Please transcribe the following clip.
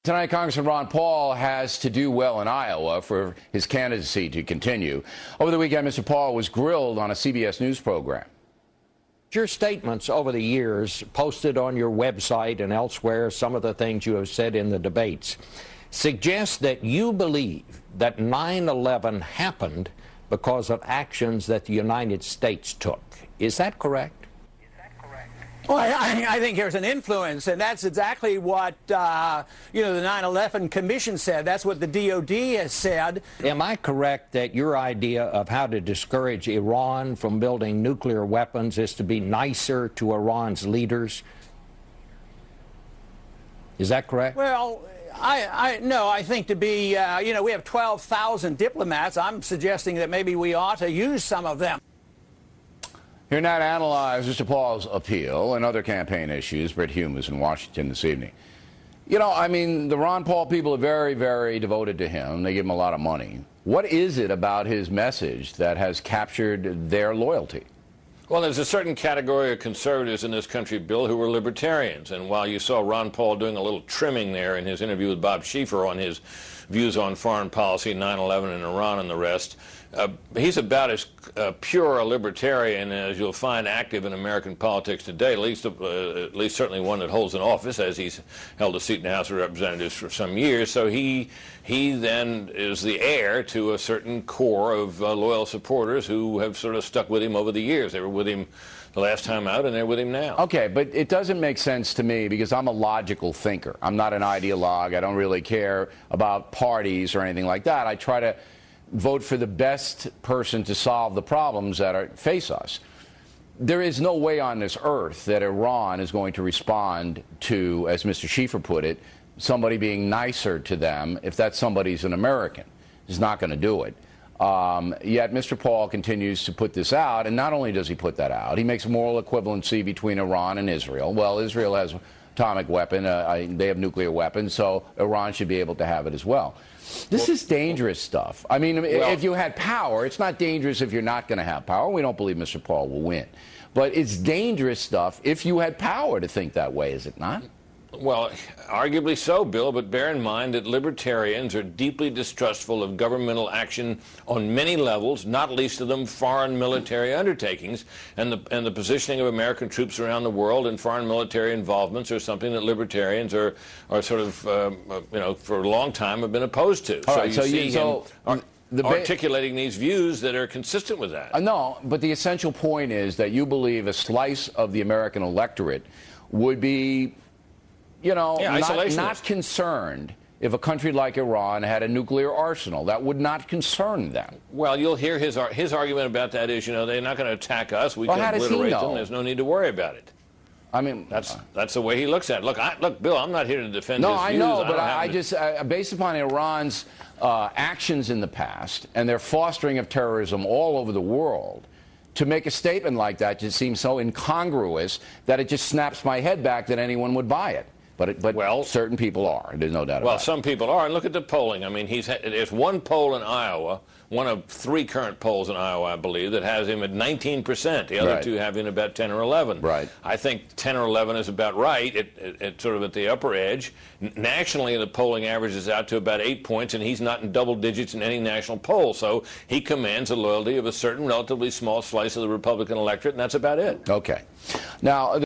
Tonight, Congressman Ron Paul has to do well in Iowa for his candidacy to continue. Over the weekend, Mr. Paul was grilled on a CBS News program. Your statements over the years, posted on your website and elsewhere, some of the things you have said in the debates, suggest that you believe that 9/11 happened because of actions that the United States took. Is that correct? Well, I think there's an influence, and that's exactly what, the 9/11 Commission said. That's what the DOD has said. Am I correct that your idea of how to discourage Iran from building nuclear weapons is to be nicer to Iran's leaders? Is that correct? Well, no, I think to be, we have 12,000 diplomats. I'm suggesting that maybe we ought to use some of them. Here now to analyze Mr. Paul's appeal and other campaign issues, Brett Hume is in Washington this evening. The Ron Paul people are very, very devoted to him. They give him a lot of money. What is it about his message that has captured their loyalty? Well, there's a certain category of conservatives in this country, Bill, who are libertarians. And while you saw Ron Paul doing a little trimming there in his interview with Bob Schieffer on his views on foreign policy, 9/11 and Iran and the rest, he's about as pure a libertarian as you'll find active in American politics today, at least certainly one that holds an office, as he's held a seat in the House of Representatives for some years. So he then is the heir to a certain core of loyal supporters who have sort of stuck with him over the years. They were with him the last time out, and they're with him now. Okay, but it doesn't make sense to me because I'm a logical thinker. I'm not an ideologue. I don't really care about parties or anything like that. I try to vote for the best person to solve the problems that face us. There is no way on this earth that Iran is going to respond to, as Mr. Schieffer put it, somebody being nicer to them if that somebody's an American. He's not going to do it. Yet Mr. Paul continues to put this out, and not only does he put that out, he makes a moral equivalency between Iran and Israel. Well, Israel has atomic weapon, they have nuclear weapons, so Iran should be able to have it as well. This is dangerous stuff. If you had power, it's not dangerous if you're not going to have power. We don't believe Mr. Paul will win. But it's dangerous stuff if you had power to think that way, is it not? Well, arguably so, Bill, but bear in mind that libertarians are deeply distrustful of governmental action on many levels, not least of them foreign military undertakings, and the positioning of American troops around the world and foreign military involvements are something that libertarians are sort of, for a long time have been opposed to. All right, so you see him articulating these views that are consistent with that. No, but the essential point is that you believe a slice of the American electorate would be not concerned if a country like Iran had a nuclear arsenal. That would not concern them. Well, you'll hear his argument about that is, they're not going to attack us. We can obliterate them. There's no need to worry about it. That's the way he looks at it. Look, Bill, I'm not here to defend his views. I know, but I just, based upon Iran's actions in the past and their fostering of terrorism all over the world, to make a statement like that just seems so incongruous that it just snaps my head back that anyone would buy it. But certain people are. There's no doubt about it. Well, some people are. And look at the polling. There's one poll in Iowa, one of 3 current polls in Iowa, I believe, that has him at 19%. The other 2 have him about 10 or 11. Right. I think 10 or 11 is about right. It's sort of at the upper edge. Nationally, the polling averages out to about 8 points, and he's not in double digits in any national poll. So he commands the loyalty of a certain relatively small slice of the Republican electorate, and that's about it. Okay. Now,